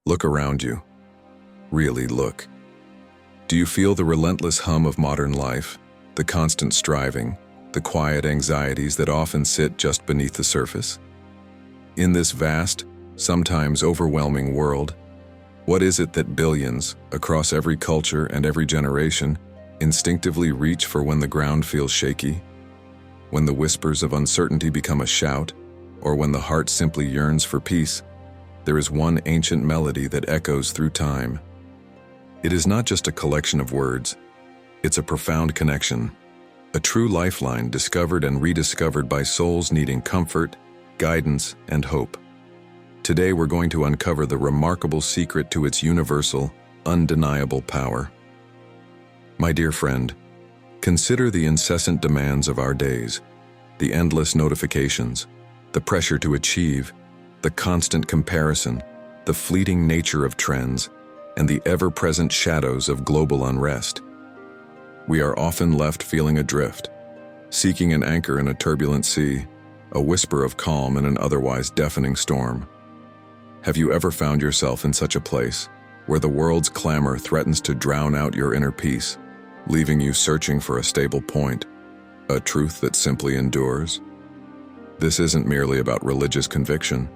Look around you. Really look. Do you feel the relentless hum of modern life, the constant striving, the quiet anxieties that often sit just beneath the surface? In this vast, sometimes overwhelming world, what is it that billions, across every culture and every generation, instinctively reach for when the ground feels shaky? When the whispers of uncertainty become a shout, or when the heart simply yearns for peace, there is one ancient melody that echoes through time. It is not just a collection of words, it's a profound connection, a true lifeline discovered and rediscovered by souls needing comfort, guidance, and hope. Today we're going to uncover the remarkable secret to its universal, undeniable power. My dear friend, consider the incessant demands of our days, the endless notifications, the pressure to achieve, the constant comparison, the fleeting nature of trends, and the ever-present shadows of global unrest. We are often left feeling adrift, seeking an anchor in a turbulent sea, a whisper of calm in an otherwise deafening storm. Have you ever found yourself in such a place, where the world's clamor threatens to drown out your inner peace, leaving you searching for a stable point, a truth that simply endures? This isn't merely about religious conviction.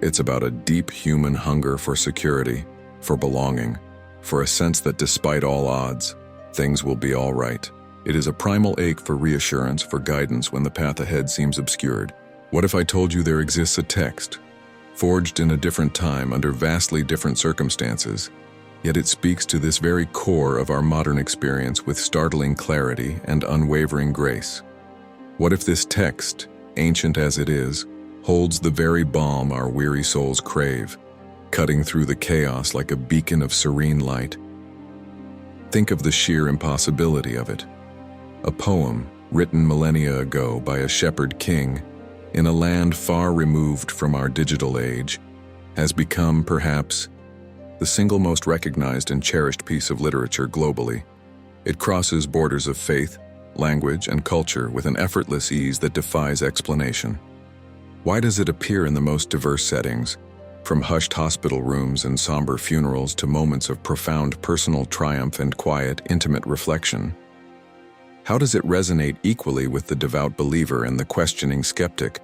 It's about a deep human hunger for security, for belonging, for a sense that despite all odds, things will be all right. It is a primal ache for reassurance, for guidance when the path ahead seems obscured. What if I told you there exists a text, forged in a different time under vastly different circumstances, yet it speaks to this very core of our modern experience with startling clarity and unwavering grace? What if this text, ancient as it is, holds the very balm our weary souls crave, cutting through the chaos like a beacon of serene light? Think of the sheer impossibility of it. A poem written millennia ago by a shepherd king in a land far removed from our digital age has become, perhaps, the single most recognized and cherished piece of literature globally. It crosses borders of faith, language, and culture with an effortless ease that defies explanation. Why does it appear in the most diverse settings, from hushed hospital rooms and somber funerals to moments of profound personal triumph and quiet, intimate reflection? How does it resonate equally with the devout believer and the questioning skeptic,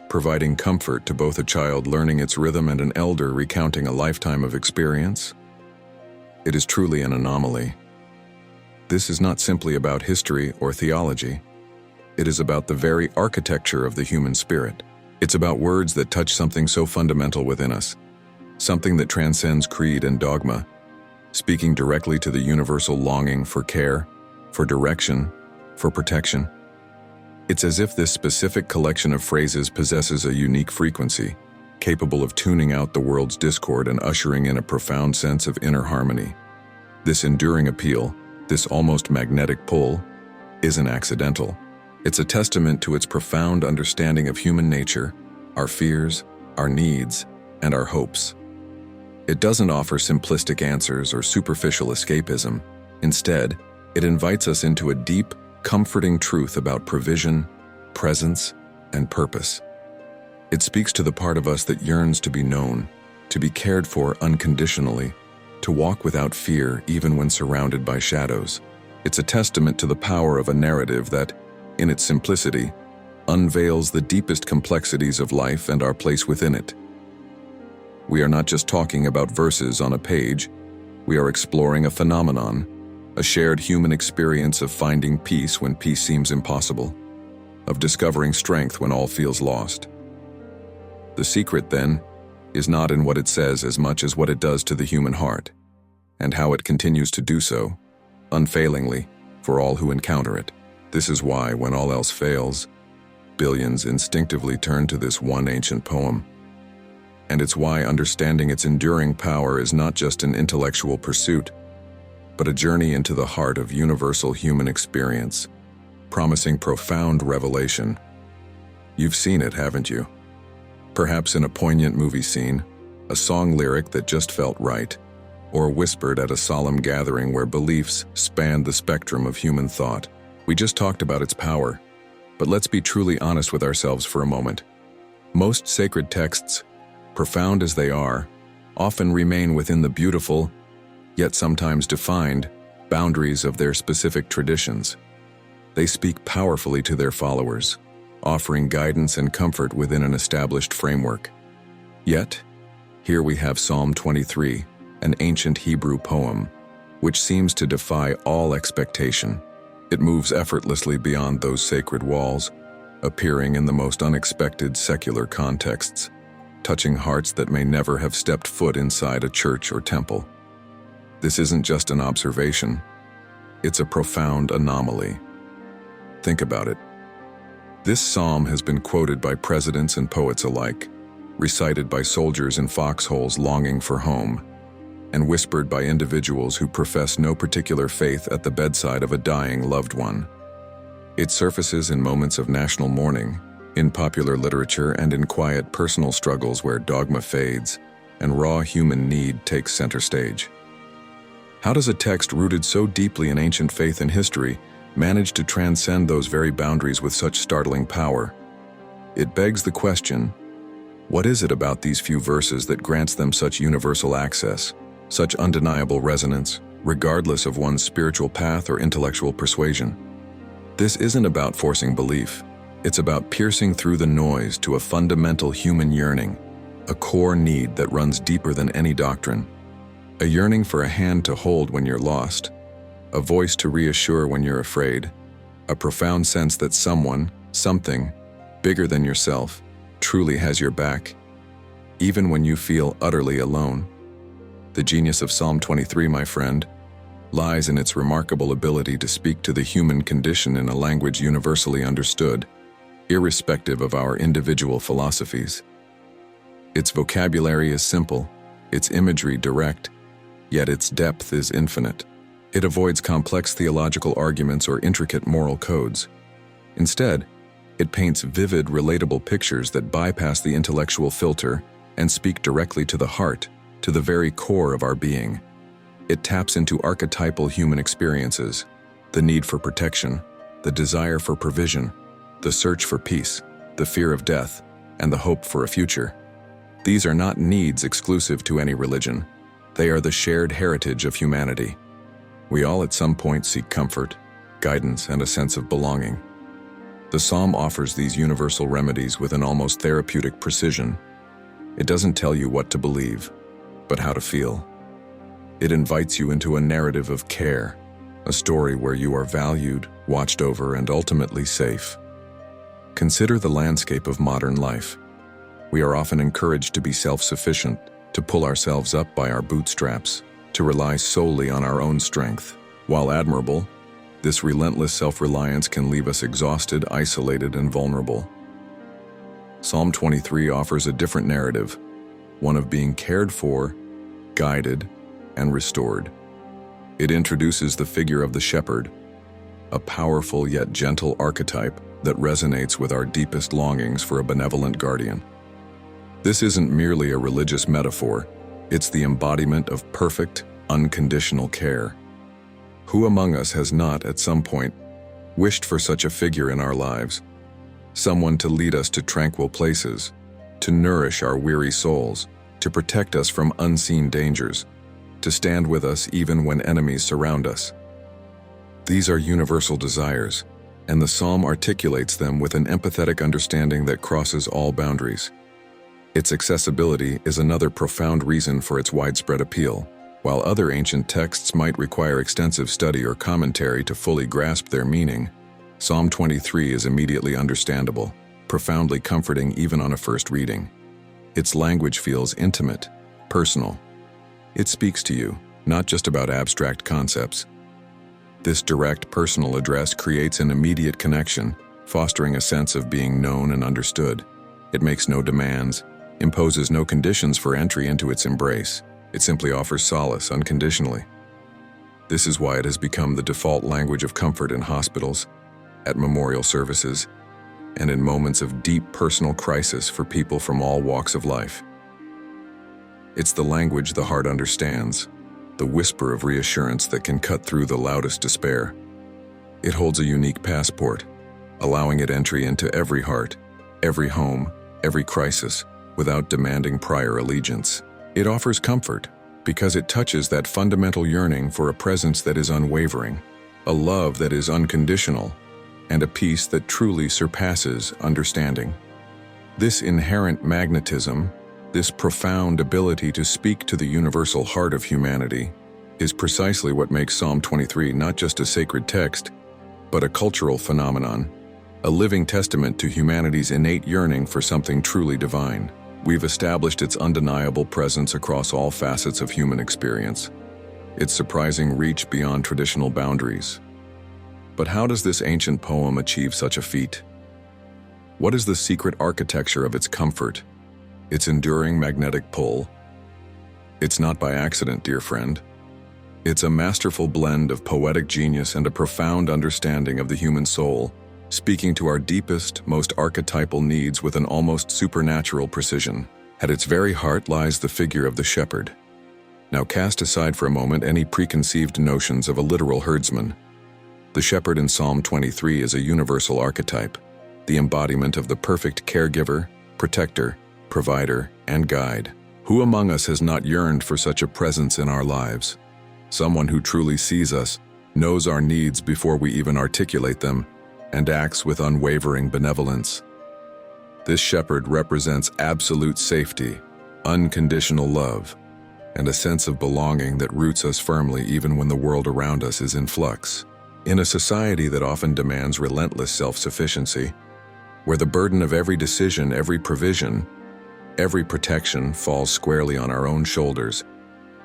providing comfort to both a child learning its rhythm and an elder recounting a lifetime of experience? It is truly an anomaly. This is not simply about history or theology. It is about the very architecture of the human spirit. It's about words that touch something so fundamental within us, something that transcends creed and dogma, speaking directly to the universal longing for care, for direction, for protection. It's as if this specific collection of phrases possesses a unique frequency, capable of tuning out the world's discord and ushering in a profound sense of inner harmony. This enduring appeal, this almost magnetic pull, isn't accidental. It's a testament to its profound understanding of human nature, our fears, our needs, and our hopes. It doesn't offer simplistic answers or superficial escapism. Instead, it invites us into a deep, comforting truth about provision, presence, and purpose. It speaks to the part of us that yearns to be known, to be cared for unconditionally, to walk without fear even when surrounded by shadows. It's a testament to the power of a narrative that, in its simplicity, unveils the deepest complexities of life and our place within it. We are not just talking about verses on a page, we are exploring a phenomenon, a shared human experience of finding peace when peace seems impossible, of discovering strength when all feels lost. The secret, then, is not in what it says as much as what it does to the human heart, and how it continues to do so, unfailingly, for all who encounter it. This is why, when all else fails, billions instinctively turn to this one ancient poem. And it's why understanding its enduring power is not just an intellectual pursuit, but a journey into the heart of universal human experience, promising profound revelation. You've seen it, haven't you? Perhaps in a poignant movie scene, a song lyric that just felt right, or whispered at a solemn gathering where beliefs spanned the spectrum of human thought. We just talked about its power, but let's be truly honest with ourselves for a moment. Most sacred texts, profound as they are, often remain within the beautiful, yet sometimes defined, boundaries of their specific traditions. They speak powerfully to their followers, offering guidance and comfort within an established framework. Yet, here we have Psalm 23, an ancient Hebrew poem, which seems to defy all expectation. It moves effortlessly beyond those sacred walls, appearing in the most unexpected secular contexts, touching hearts that may never have stepped foot inside a church or temple. This isn't just an observation, it's a profound anomaly. Think about it. This psalm has been quoted by presidents and poets alike, recited by soldiers in foxholes longing for home, and whispered by individuals who profess no particular faith at the bedside of a dying loved one. It surfaces in moments of national mourning, in popular literature, and in quiet personal struggles where dogma fades and raw human need takes center stage. How does a text rooted so deeply in ancient faith and history manage to transcend those very boundaries with such startling power? It begs the question, what is it about these few verses that grants them such universal access, such undeniable resonance, regardless of one's spiritual path or intellectual persuasion? This isn't about forcing belief. It's about piercing through the noise to a fundamental human yearning, a core need that runs deeper than any doctrine. A yearning for a hand to hold when you're lost, a voice to reassure when you're afraid, a profound sense that someone, something, bigger than yourself, truly has your back, even when you feel utterly alone. The genius of Psalm 23, my friend, lies in its remarkable ability to speak to the human condition in a language universally understood, irrespective of our individual philosophies. Its vocabulary is simple, its imagery direct, yet its depth is infinite. It avoids complex theological arguments or intricate moral codes. Instead, it paints vivid, relatable pictures that bypass the intellectual filter and speak directly to the heart, to the very core of our being. It taps into archetypal human experiences, the need for protection, the desire for provision, the search for peace, the fear of death, and the hope for a future. These are not needs exclusive to any religion. They are the shared heritage of humanity. We all at some point seek comfort, guidance, and a sense of belonging. The psalm offers these universal remedies with an almost therapeutic precision. It doesn't tell you what to believe, but how to feel. It invites you into a narrative of care, a story where you are valued, watched over, and ultimately safe. Consider the landscape of modern life. We are often encouraged to be self-sufficient, to pull ourselves up by our bootstraps, to rely solely on our own strength. While admirable, this relentless self-reliance can leave us exhausted, isolated, and vulnerable. Psalm 23 offers a different narrative, one of being cared for, guided, and restored. It introduces the figure of the shepherd, a powerful yet gentle archetype that resonates with our deepest longings for a benevolent guardian. This isn't merely a religious metaphor, it's the embodiment of perfect, unconditional care. Who among us has not, at some point, wished for such a figure in our lives? Someone to lead us to tranquil places, to nourish our weary souls, to protect us from unseen dangers, to stand with us even when enemies surround us. These are universal desires, and the psalm articulates them with an empathetic understanding that crosses all boundaries. Its accessibility is another profound reason for its widespread appeal. While other ancient texts might require extensive study or commentary to fully grasp their meaning, Psalm 23 is immediately understandable, profoundly comforting even on a first reading. Its language feels intimate, personal. It speaks to you, not just about abstract concepts. This direct personal address creates an immediate connection, fostering a sense of being known and understood. It makes no demands, imposes no conditions for entry into its embrace. It simply offers solace unconditionally. This is why it has become the default language of comfort in hospitals, at memorial services, and in moments of deep personal crisis for people from all walks of life. It's the language the heart understands, the whisper of reassurance that can cut through the loudest despair. It holds a unique passport, allowing it entry into every heart, every home, every crisis, without demanding prior allegiance. It offers comfort because it touches that fundamental yearning for a presence that is unwavering, a love that is unconditional, and a peace that truly surpasses understanding. This inherent magnetism, this profound ability to speak to the universal heart of humanity, is precisely what makes Psalm 23 not just a sacred text, but a cultural phenomenon, a living testament to humanity's innate yearning for something truly divine. We've established its undeniable presence across all facets of human experience, its surprising reach beyond traditional boundaries. But how does this ancient poem achieve such a feat? What is the secret architecture of its comfort, its enduring magnetic pull? It's not by accident, dear friend. It's a masterful blend of poetic genius and a profound understanding of the human soul, speaking to our deepest, most archetypal needs with an almost supernatural precision. At its very heart lies the figure of the shepherd. Now cast aside for a moment any preconceived notions of a literal herdsman. The shepherd in Psalm 23 is a universal archetype, the embodiment of the perfect caregiver, protector, provider, and guide. Who among us has not yearned for such a presence in our lives? Someone who truly sees us, knows our needs before we even articulate them, and acts with unwavering benevolence. This shepherd represents absolute safety, unconditional love, and a sense of belonging that roots us firmly even when the world around us is in flux. In a society that often demands relentless self-sufficiency, where the burden of every decision, every provision, every protection falls squarely on our own shoulders,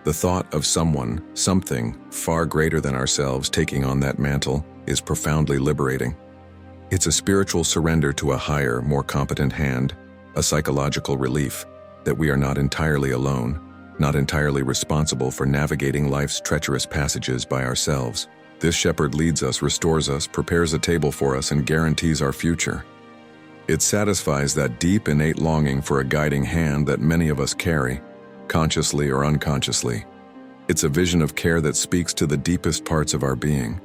the thought of someone, something far greater than ourselves taking on that mantle is profoundly liberating. It's a spiritual surrender to a higher, more competent hand, a psychological relief that we are not entirely alone, not entirely responsible for navigating life's treacherous passages by ourselves. This shepherd leads us, restores us, prepares a table for us, and guarantees our future. It satisfies that deep, innate longing for a guiding hand that many of us carry, consciously or unconsciously. It's a vision of care that speaks to the deepest parts of our being,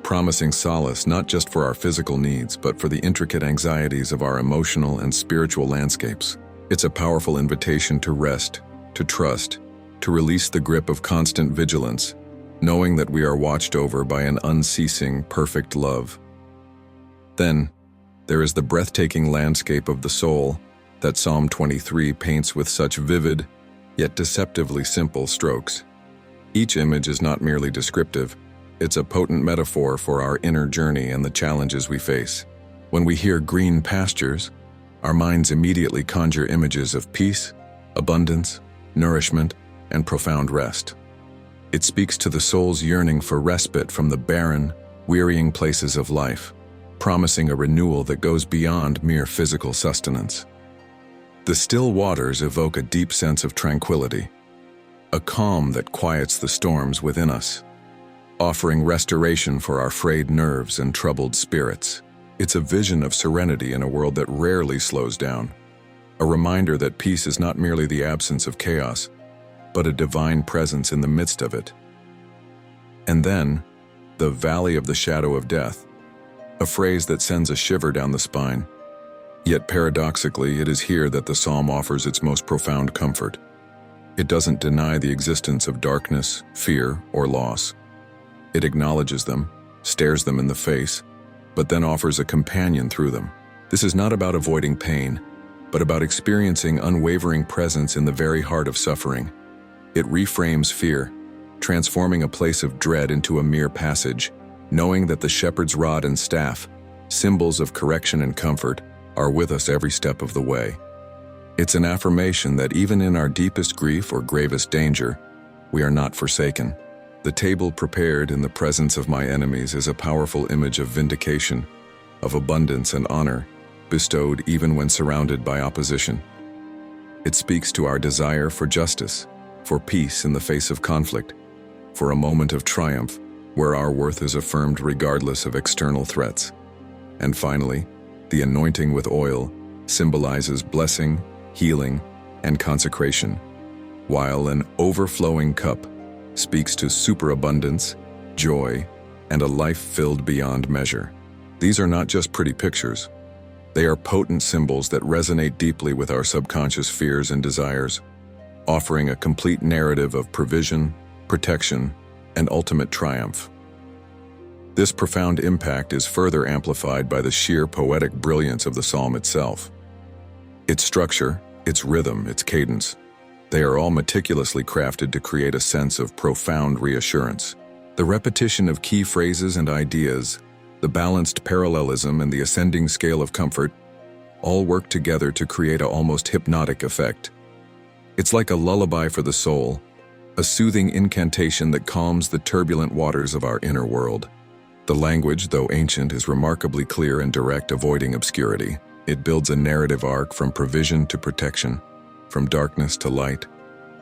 promising solace not just for our physical needs, but for the intricate anxieties of our emotional and spiritual landscapes. It's a powerful invitation to rest, to trust, to release the grip of constant vigilance, knowing that we are watched over by an unceasing, perfect love. Then, there is the breathtaking landscape of the soul that Psalm 23 paints with such vivid, yet deceptively simple strokes. Each image is not merely descriptive, it's a potent metaphor for our inner journey and the challenges we face. When we hear green pastures, our minds immediately conjure images of peace, abundance, nourishment, and profound rest. It speaks to the soul's yearning for respite from the barren, wearying places of life, promising a renewal that goes beyond mere physical sustenance. The still waters evoke a deep sense of tranquility, a calm that quiets the storms within us, offering restoration for our frayed nerves and troubled spirits. It's a vision of serenity in a world that rarely slows down, a reminder that peace is not merely the absence of chaos, but a divine presence in the midst of it. And then, the valley of the shadow of death, a phrase that sends a shiver down the spine. Yet paradoxically, it is here that the psalm offers its most profound comfort. It doesn't deny the existence of darkness, fear, or loss. It acknowledges them, stares them in the face, but then offers a companion through them. This is not about avoiding pain, but about experiencing unwavering presence in the very heart of suffering. It reframes fear, transforming a place of dread into a mere passage, knowing that the shepherd's rod and staff, symbols of correction and comfort, are with us every step of the way. It's an affirmation that even in our deepest grief or gravest danger, we are not forsaken. The table prepared in the presence of my enemies is a powerful image of vindication, of abundance and honor, bestowed even when surrounded by opposition. It speaks to our desire for justice, for peace in the face of conflict, for a moment of triumph where our worth is affirmed regardless of external threats. And finally, the anointing with oil symbolizes blessing, healing, and consecration, while an overflowing cup speaks to superabundance, joy, and a life filled beyond measure. These are not just pretty pictures. They are potent symbols that resonate deeply with our subconscious fears and desires. offering a complete narrative of provision, protection, and ultimate triumph. This profound impact is further amplified by the sheer poetic brilliance of the psalm itself. Its structure, its rhythm, its cadence, they are all meticulously crafted to create a sense of profound reassurance. The repetition of key phrases and ideas, the balanced parallelism and the ascending scale of comfort, all work together to create an almost hypnotic effect. It's like a lullaby for the soul, a soothing incantation that calms the turbulent waters of our inner world. The language, though ancient, is remarkably clear and direct, avoiding obscurity. It builds a narrative arc from provision to protection, from darkness to light,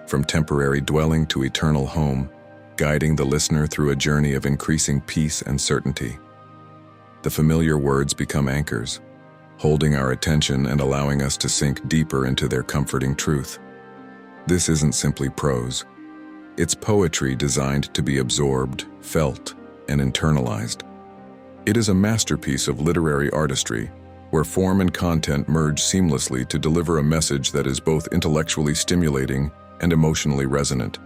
from temporary dwelling to eternal home, guiding the listener through a journey of increasing peace and certainty. The familiar words become anchors, holding our attention and allowing us to sink deeper into their comforting truth. This isn't simply prose. It's poetry designed to be absorbed, felt, and internalized. It is a masterpiece of literary artistry, where form and content merge seamlessly to deliver a message that is both intellectually stimulating and emotionally resonant.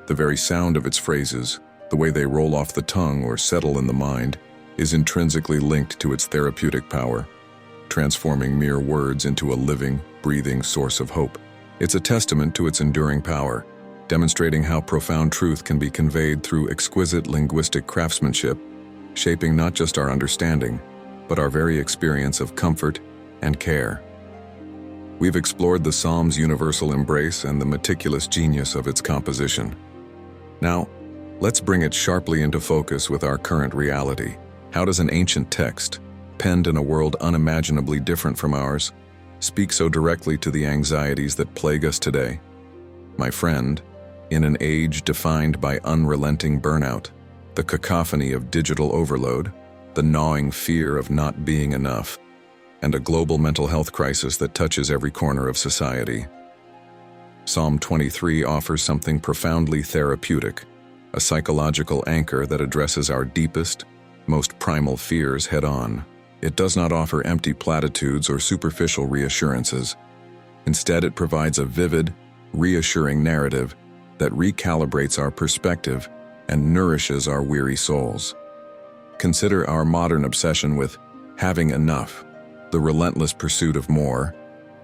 The very sound of its phrases, the way they roll off the tongue or settle in the mind, is intrinsically linked to its therapeutic power, transforming mere words into a living, breathing source of hope. It's a testament to its enduring power, demonstrating how profound truth can be conveyed through exquisite linguistic craftsmanship, shaping not just our understanding, but our very experience of comfort and care. We've explored the Psalm's universal embrace and the meticulous genius of its composition. Now, let's bring it sharply into focus with our current reality. How does an ancient text, penned in a world unimaginably different from ours, speak so directly to the anxieties that plague us today? My friend, in an age defined by unrelenting burnout, the cacophony of digital overload, the gnawing fear of not being enough, and a global mental health crisis that touches every corner of society, Psalm 23 offers something profoundly therapeutic, a psychological anchor that addresses our deepest, most primal fears head-on. It does not offer empty platitudes or superficial reassurances. Instead, it provides a vivid, reassuring narrative that recalibrates our perspective and nourishes our weary souls. Consider our modern obsession with having enough, the relentless pursuit of more,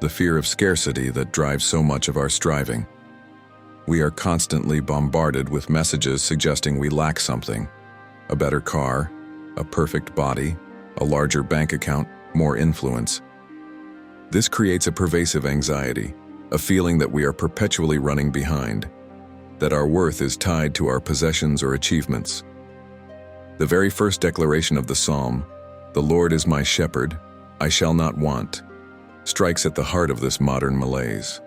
the fear of scarcity that drives so much of our striving. We are constantly bombarded with messages suggesting we lack something: a better car, a perfect body, a larger bank account, more influence. This creates a pervasive anxiety, a feeling that we are perpetually running behind, that our worth is tied to our possessions or achievements. The very first declaration of the psalm, "The Lord is my shepherd, I shall not want," strikes at the heart of this modern malaise.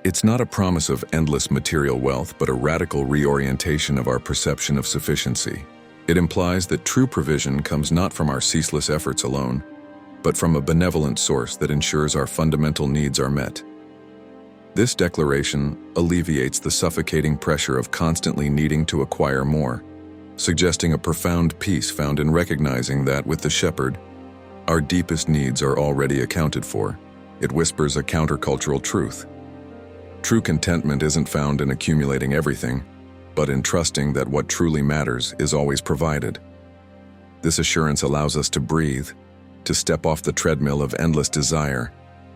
It's not a promise of endless material wealth, but a radical reorientation of our perception of sufficiency. It implies that true provision comes not from our ceaseless efforts alone, but from a benevolent source that ensures our fundamental needs are met. This declaration alleviates the suffocating pressure of constantly needing to acquire more, suggesting a profound peace found in recognizing that with the shepherd, our deepest needs are already accounted for. It whispers a countercultural truth. True contentment isn't found in accumulating everything, but in trusting that what truly matters is always provided. This assurance allows us to breathe, to step off the treadmill of endless desire,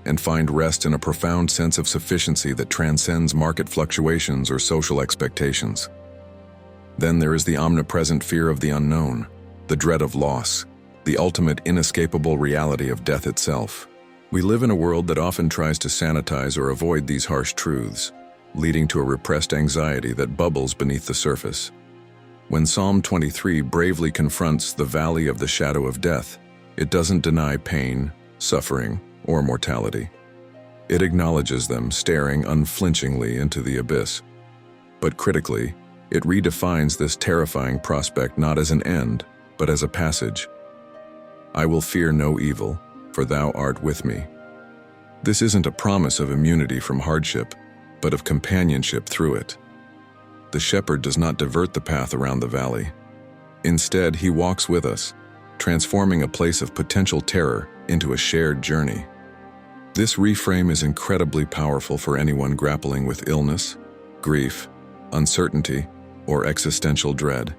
and find rest in a profound sense of sufficiency that transcends market fluctuations or social expectations. Then there is the omnipresent fear of the unknown, the dread of loss, the ultimate inescapable reality of death itself. We live in a world that often tries to sanitize or avoid these harsh truths, leading to a repressed anxiety that bubbles beneath the surface. When Psalm 23 bravely confronts the valley of the shadow of death, it doesn't deny pain, suffering, or mortality. It acknowledges them, staring unflinchingly into the abyss. But critically, it redefines this terrifying prospect not as an end, but as a passage. "I will fear no evil, for thou art with me." This isn't a promise of immunity from hardship, but of companionship through it. The shepherd does not divert the path around the valley. Instead, he walks with us, transforming a place of potential terror into a shared journey. This reframe is incredibly powerful for anyone grappling with illness, grief, uncertainty, or existential dread.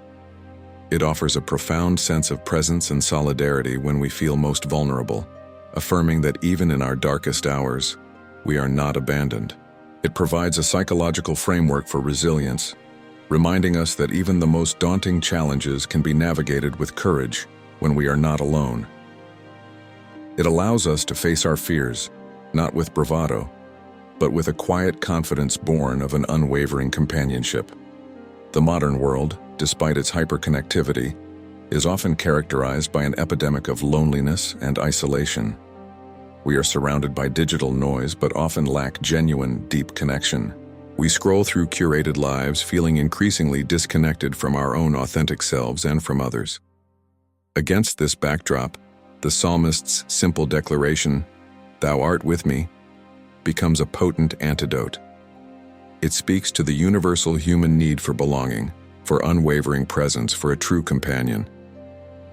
It offers a profound sense of presence and solidarity when we feel most vulnerable, affirming that even in our darkest hours, we are not abandoned. It provides a psychological framework for resilience, reminding us that even the most daunting challenges can be navigated with courage when we are not alone. It allows us to face our fears, not with bravado, but with a quiet confidence born of an unwavering companionship. The modern world, despite its hyperconnectivity, is often characterized by an epidemic of loneliness and isolation. We are surrounded by digital noise but often lack genuine, deep connection. We scroll through curated lives feeling increasingly disconnected from our own authentic selves and from others. Against this backdrop, the psalmist's simple declaration, "Thou art with me," becomes a potent antidote. It speaks to the universal human need for belonging, for unwavering presence, for a true companion.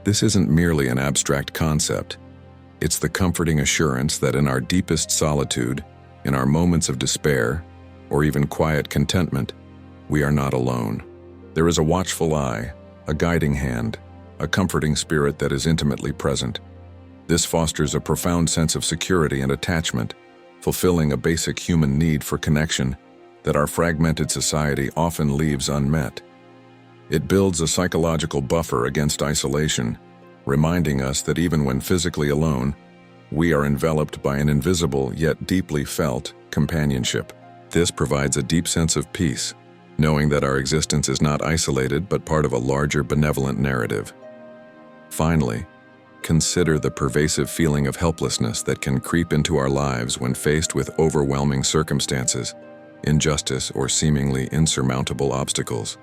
This isn't merely an abstract concept. It's the comforting assurance that in our deepest solitude, in our moments of despair, or even quiet contentment, we are not alone. There is a watchful eye, a guiding hand, a comforting spirit that is intimately present. This fosters a profound sense of security and attachment, fulfilling a basic human need for connection that our fragmented society often leaves unmet. It builds a psychological buffer against isolation, reminding us that even when physically alone, we are enveloped by an invisible yet deeply felt companionship. This provides a deep sense of peace, knowing that our existence is not isolated but part of a larger benevolent narrative. Finally, consider the pervasive feeling of helplessness that can creep into our lives when faced with overwhelming circumstances, injustice, or seemingly insurmountable obstacles.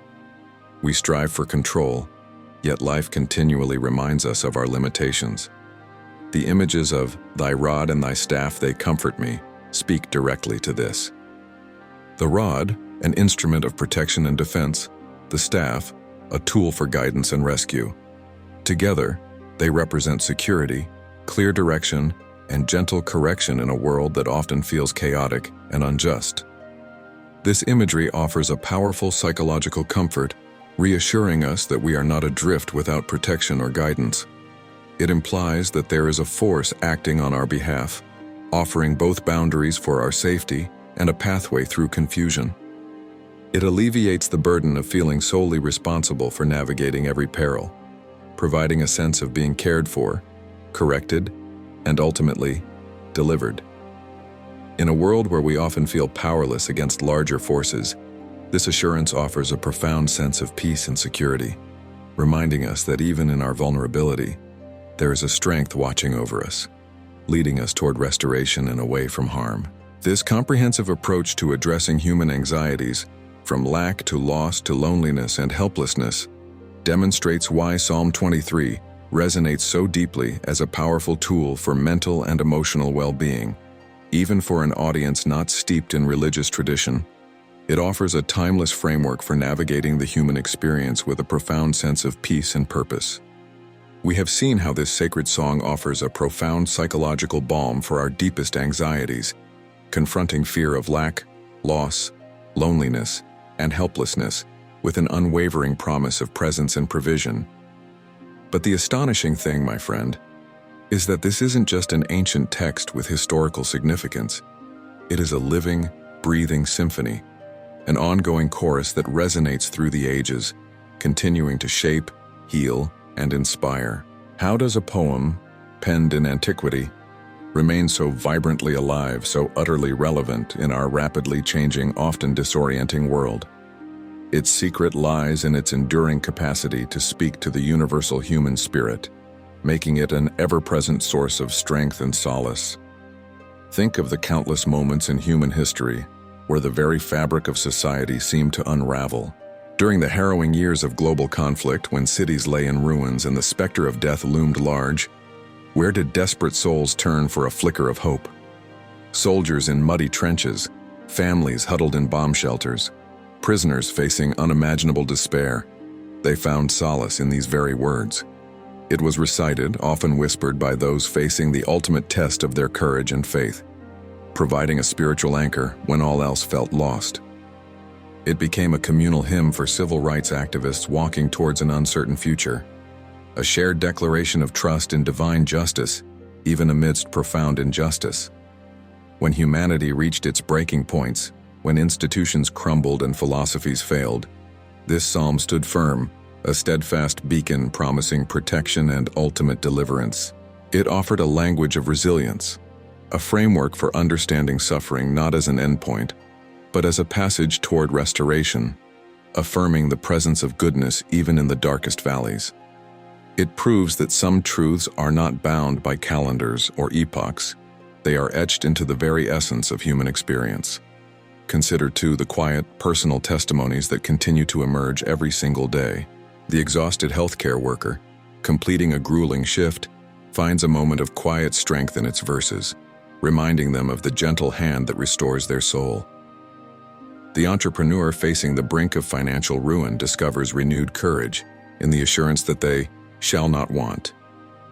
We strive for control, yet life continually reminds us of our limitations. The images of "Thy rod and thy staff, they comfort me," speak directly to this. The rod, an instrument of protection and defense; the staff, a tool for guidance and rescue. Together, they represent security, clear direction, and gentle correction in a world that often feels chaotic and unjust. This imagery offers a powerful psychological comfort, reassuring us that we are not adrift without protection or guidance. It implies that there is a force acting on our behalf, offering both boundaries for our safety and a pathway through confusion. It alleviates the burden of feeling solely responsible for navigating every peril, providing a sense of being cared for, corrected, and ultimately, delivered. In a world where we often feel powerless against larger forces, this assurance offers a profound sense of peace and security, reminding us that even in our vulnerability, there is a strength watching over us, leading us toward restoration and away from harm. This comprehensive approach to addressing human anxieties, from lack to loss to loneliness and helplessness, demonstrates why Psalm 23 resonates so deeply as a powerful tool for mental and emotional well-being. Even for an audience not steeped in religious tradition, it offers a timeless framework for navigating the human experience with a profound sense of peace and purpose. We have seen how this sacred song offers a profound psychological balm for our deepest anxieties, confronting fear of lack, loss, loneliness, and helplessness with an unwavering promise of presence and provision. But the astonishing thing, my friend, is that this isn't just an ancient text with historical significance. It is a living, breathing symphony, an ongoing chorus that resonates through the ages, continuing to shape, heal, and inspire. How does a poem, penned in antiquity, remain so vibrantly alive, so utterly relevant in our rapidly changing, often disorienting world? Its secret lies in its enduring capacity to speak to the universal human spirit, making it an ever-present source of strength and solace. Think of the countless moments in human history where the very fabric of society seemed to unravel. During the harrowing years of global conflict, when cities lay in ruins and the specter of death loomed large, where did desperate souls turn for a flicker of hope? Soldiers in muddy trenches, families huddled in bomb shelters, prisoners facing unimaginable despair. They found solace in these very words. It was recited, often whispered by those facing the ultimate test of their courage and faith. providing a spiritual anchor when all else felt lost. It became a communal hymn for civil rights activists walking towards an uncertain future, a shared declaration of trust in divine justice, even amidst profound injustice. When humanity reached its breaking points, when institutions crumbled and philosophies failed, this psalm stood firm, a steadfast beacon promising protection and ultimate deliverance. It offered a language of resilience, a framework for understanding suffering not as an endpoint, but as a passage toward restoration, affirming the presence of goodness even in the darkest valleys. It proves that some truths are not bound by calendars or epochs. They are etched into the very essence of human experience. Consider, too, the quiet, personal testimonies that continue to emerge every single day. The exhausted healthcare worker, completing a grueling shift, finds a moment of quiet strength in its verses, reminding them of the gentle hand that restores their soul. The entrepreneur facing the brink of financial ruin discovers renewed courage in the assurance that they shall not want,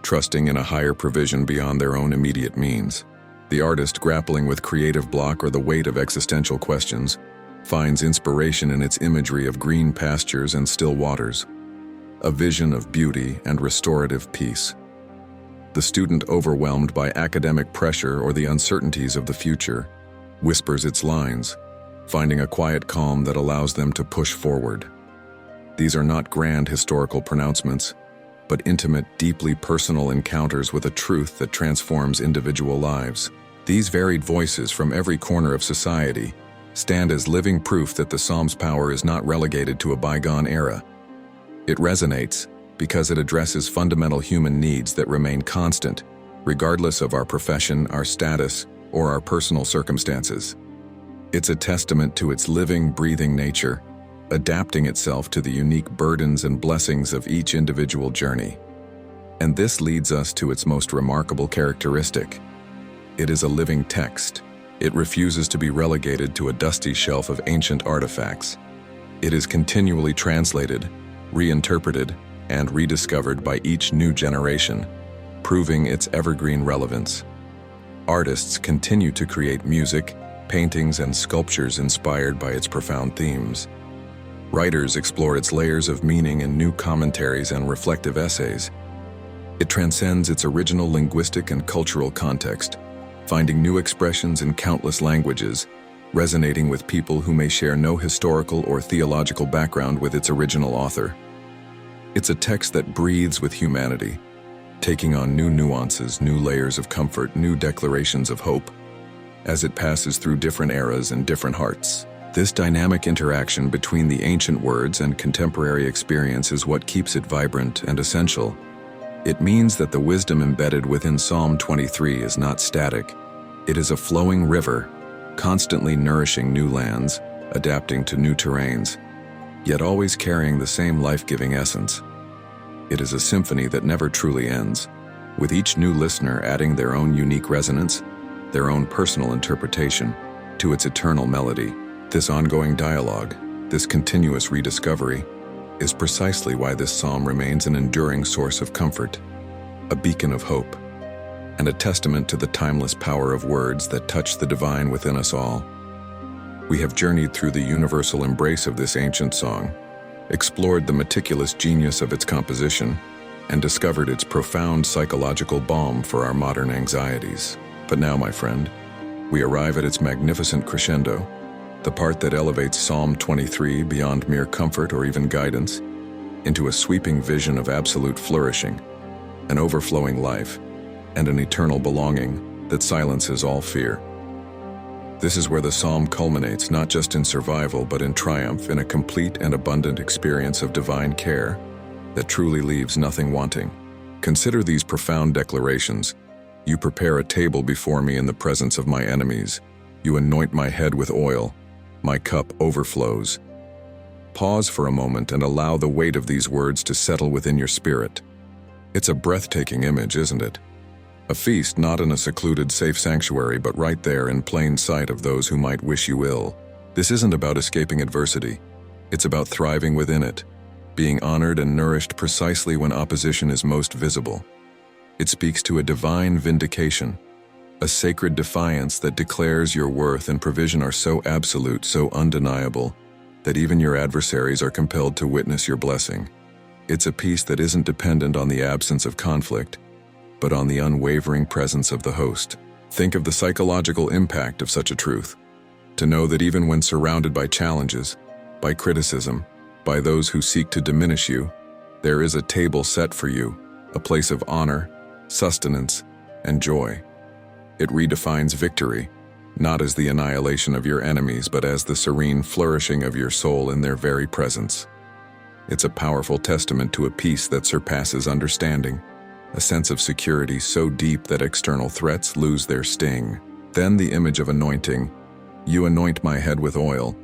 trusting in a higher provision beyond their own immediate means. The artist grappling with creative block or the weight of existential questions finds inspiration in its imagery of green pastures and still waters, a vision of beauty and restorative peace. The student overwhelmed by academic pressure or the uncertainties of the future whispers its lines, finding a quiet calm that allows them to push forward. These are not grand historical pronouncements, but intimate, deeply personal encounters with a truth that transforms individual lives. These varied voices from every corner of society stand as living proof that the psalm's power is not relegated to a bygone era. It resonates because it addresses fundamental human needs that remain constant, regardless of our profession, our status, or our personal circumstances. It's a testament to its living, breathing nature, adapting itself to the unique burdens and blessings of each individual journey. And this leads us to its most remarkable characteristic. It is a living text. It refuses to be relegated to a dusty shelf of ancient artifacts. It is continually translated, reinterpreted, and rediscovered by each new generation, proving its evergreen relevance. Artists continue to create music, paintings, and sculptures inspired by its profound themes. Writers explore its layers of meaning in new commentaries and reflective essays. It transcends its original linguistic and cultural context, finding new expressions in countless languages, resonating with people who may share no historical or theological background with its original author. It's a text that breathes with humanity, taking on new nuances, new layers of comfort, new declarations of hope, as it passes through different eras and different hearts. This dynamic interaction between the ancient words and contemporary experience is what keeps it vibrant and essential. It means that the wisdom embedded within Psalm 23 is not static. It is a flowing river, constantly nourishing new lands, adapting to new terrains, yet always carrying the same life-giving essence. It is a symphony that never truly ends, with each new listener adding their own unique resonance, their own personal interpretation, to its eternal melody. This ongoing dialogue, this continuous rediscovery, is precisely why this psalm remains an enduring source of comfort, a beacon of hope, and a testament to the timeless power of words that touch the divine within us all. We have journeyed through the universal embrace of this ancient song, explored the meticulous genius of its composition, and discovered its profound psychological balm for our modern anxieties. But now, my friend, we arrive at its magnificent crescendo, the part that elevates Psalm 23 beyond mere comfort or even guidance, into a sweeping vision of absolute flourishing, an overflowing life, and an eternal belonging that silences all fear. This is where the psalm culminates, not just in survival, but in triumph, in a complete and abundant experience of divine care that truly leaves nothing wanting. Consider these profound declarations. You prepare a table before me in the presence of my enemies. You anoint my head with oil. My cup overflows. Pause for a moment and allow the weight of these words to settle within your spirit. It's a breathtaking image, isn't it? A feast not in a secluded, safe sanctuary, but right there in plain sight of those who might wish you ill. This isn't about escaping adversity. It's about thriving within it, being honored and nourished precisely when opposition is most visible. It speaks to a divine vindication, a sacred defiance that declares your worth and provision are so absolute, so undeniable, that even your adversaries are compelled to witness your blessing. It's a peace that isn't dependent on the absence of conflict, but on the unwavering presence of the host. Think of the psychological impact of such a truth. To know that even when surrounded by challenges, by criticism, by those who seek to diminish you, there is a table set for you, a place of honor, sustenance, and joy. It redefines victory, not as the annihilation of your enemies, but as the serene flourishing of your soul in their very presence. It's a powerful testament to a peace that surpasses understanding, a sense of security so deep that external threats lose their sting. Then the image of anointing. You anoint my head with oil.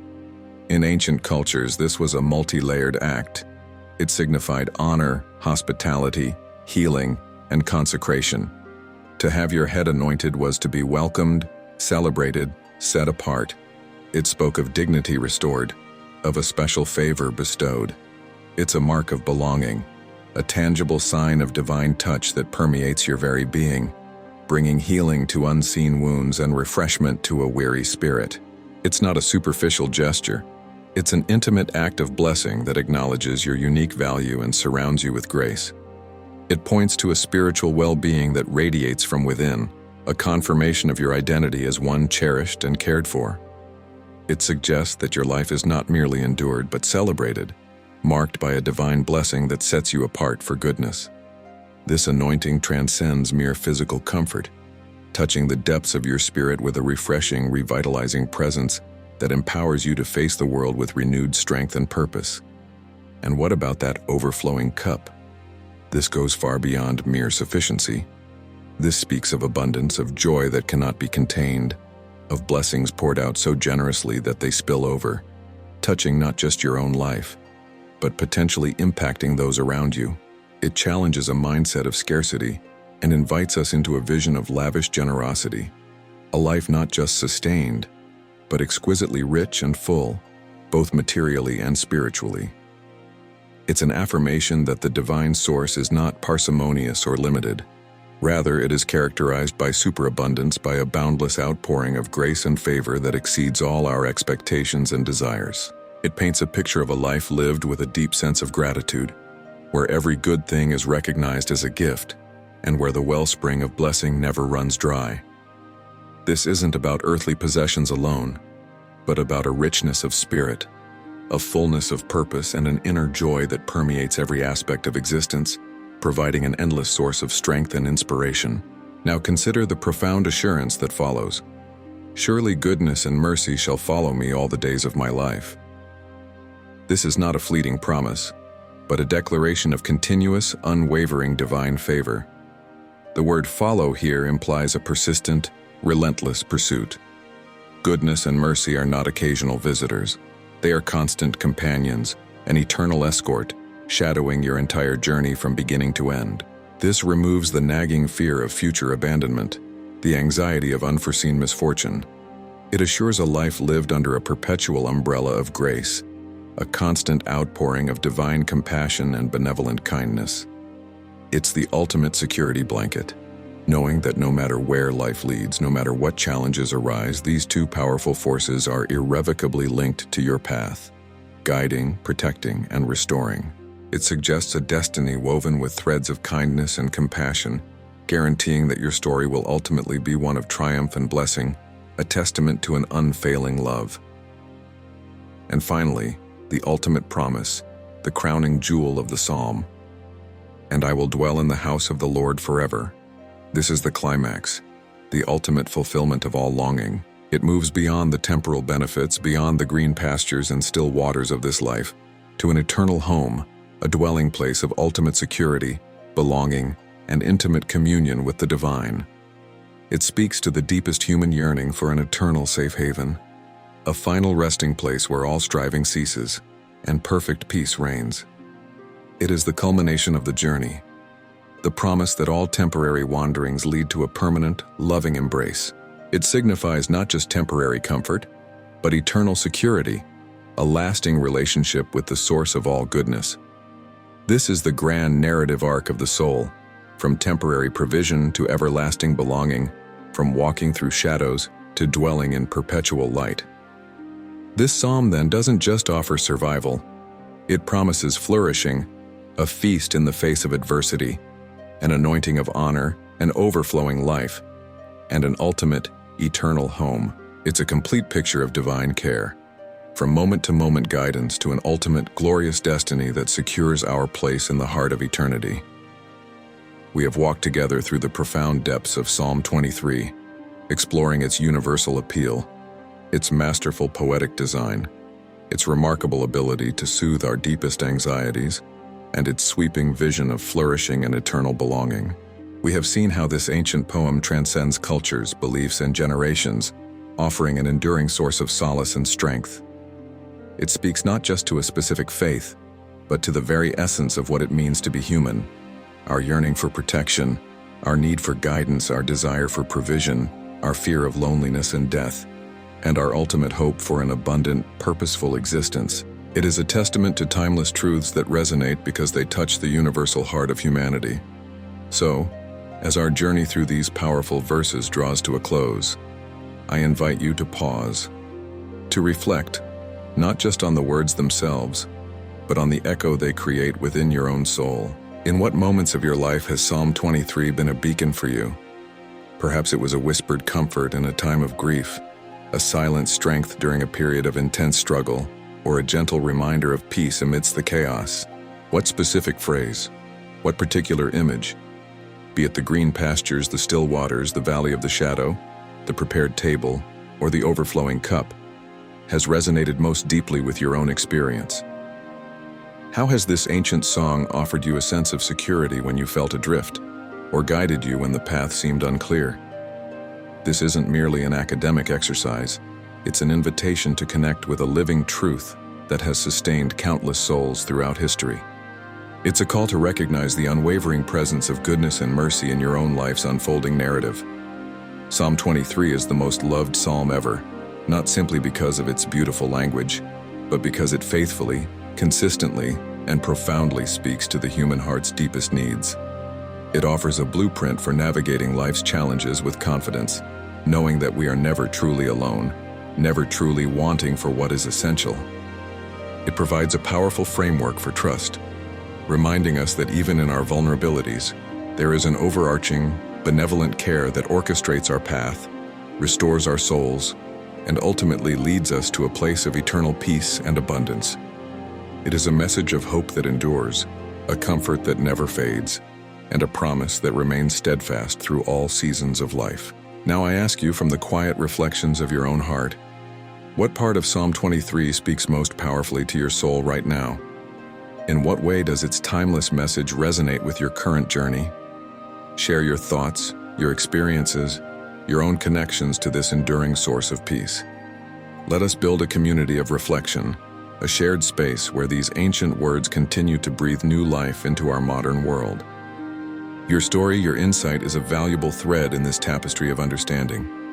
In ancient cultures, this was a multi-layered act. It signified honor, hospitality, healing, and consecration. To have your head anointed was to be welcomed, celebrated, set apart. It spoke of dignity restored, of a special favor bestowed. It's a mark of belonging, a tangible sign of divine touch that permeates your very being, bringing healing to unseen wounds and refreshment to a weary spirit. It's not a superficial gesture. It's an intimate act of blessing that acknowledges your unique value and surrounds you with grace. It points to a spiritual well-being that radiates from within, a confirmation of your identity as one cherished and cared for. It suggests that your life is not merely endured but celebrated, marked by a divine blessing that sets you apart for goodness. This anointing transcends mere physical comfort, touching the depths of your spirit with a refreshing, revitalizing presence that empowers you to face the world with renewed strength and purpose. And what about that overflowing cup? This goes far beyond mere sufficiency. This speaks of abundance, of joy that cannot be contained, of blessings poured out so generously that they spill over, touching not just your own life, but potentially impacting those around you. It challenges a mindset of scarcity and invites us into a vision of lavish generosity, a life not just sustained, but exquisitely rich and full, both materially and spiritually. It's an affirmation that the divine source is not parsimonious or limited. Rather, it is characterized by superabundance, by a boundless outpouring of grace and favor that exceeds all our expectations and desires. It paints a picture of a life lived with a deep sense of gratitude, where every good thing is recognized as a gift, and where the wellspring of blessing never runs dry. This isn't about earthly possessions alone, but about a richness of spirit, a fullness of purpose, and an inner joy that permeates every aspect of existence, providing an endless source of strength and inspiration. Now consider the profound assurance that follows. Surely goodness and mercy shall follow me all the days of my life. This is not a fleeting promise, but a declaration of continuous, unwavering divine favor. The word follow here implies a persistent, relentless pursuit. Goodness and mercy are not occasional visitors. They are constant companions, an eternal escort, shadowing your entire journey from beginning to end. This removes the nagging fear of future abandonment, the anxiety of unforeseen misfortune. It assures a life lived under a perpetual umbrella of grace, a constant outpouring of divine compassion and benevolent kindness. It's the ultimate security blanket, knowing that no matter where life leads, no matter what challenges arise, these two powerful forces are irrevocably linked to your path, guiding, protecting, and restoring. It suggests a destiny woven with threads of kindness and compassion, guaranteeing that your story will ultimately be one of triumph and blessing, a testament to an unfailing love. And finally, the ultimate promise, the crowning jewel of the psalm. And I will dwell in the house of the Lord forever. This is the climax, the ultimate fulfillment of all longing. It moves beyond the temporal benefits, beyond the green pastures and still waters of this life, to an eternal home, a dwelling place of ultimate security, belonging, and intimate communion with the divine. It speaks to the deepest human yearning for an eternal safe haven, a final resting place where all striving ceases and perfect peace reigns. It is the culmination of the journey, the promise that all temporary wanderings lead to a permanent, loving embrace. It signifies not just temporary comfort, but eternal security, a lasting relationship with the source of all goodness. This is the grand narrative arc of the soul, from temporary provision to everlasting belonging, from walking through shadows to dwelling in perpetual light. This psalm then doesn't just offer survival, it promises flourishing, a feast in the face of adversity, an anointing of honor, an overflowing life, and an ultimate, eternal home. It's a complete picture of divine care, from moment-to-moment guidance to an ultimate, glorious destiny that secures our place in the heart of eternity. We have walked together through the profound depths of Psalm 23, exploring its universal appeal, its masterful poetic design, its remarkable ability to soothe our deepest anxieties, and its sweeping vision of flourishing and eternal belonging. We have seen how this ancient poem transcends cultures, beliefs, and generations, offering an enduring source of solace and strength. It speaks not just to a specific faith, but to the very essence of what it means to be human, our yearning for protection, our need for guidance, our desire for provision, our fear of loneliness and death, and our ultimate hope for an abundant, purposeful existence. It is a testament to timeless truths that resonate because they touch the universal heart of humanity. So, as our journey through these powerful verses draws to a close, I invite you to pause, to reflect, not just on the words themselves, but on the echo they create within your own soul. In what moments of your life has Psalm 23 been a beacon for you? Perhaps it was a whispered comfort in a time of grief, a silent strength during a period of intense struggle, or a gentle reminder of peace amidst the chaos. What specific phrase? What particular image? Be it the green pastures, the still waters, the valley of the shadow, the prepared table, or the overflowing cup, has resonated most deeply with your own experience. How has this ancient song offered you a sense of security when you felt adrift, or guided you when the path seemed unclear? This isn't merely an academic exercise, it's an invitation to connect with a living truth that has sustained countless souls throughout history. It's a call to recognize the unwavering presence of goodness and mercy in your own life's unfolding narrative. Psalm 23 is the most loved psalm ever, not simply because of its beautiful language, but because it faithfully, consistently, and profoundly speaks to the human heart's deepest needs. It offers a blueprint for navigating life's challenges with confidence, knowing that we are never truly alone, never truly wanting for what is essential. It provides a powerful framework for trust, reminding us that even in our vulnerabilities, there is an overarching, benevolent care that orchestrates our path, restores our souls, and ultimately leads us to a place of eternal peace and abundance. It is a message of hope that endures, a comfort that never fades, and a promise that remains steadfast through all seasons of life. Now I ask you, from the quiet reflections of your own heart, what part of Psalm 23 speaks most powerfully to your soul right now? In what way does its timeless message resonate with your current journey? Share your thoughts, your experiences, your own connections to this enduring source of peace. Let us build a community of reflection, a shared space where these ancient words continue to breathe new life into our modern world. Your story, your insight is a valuable thread in this tapestry of understanding.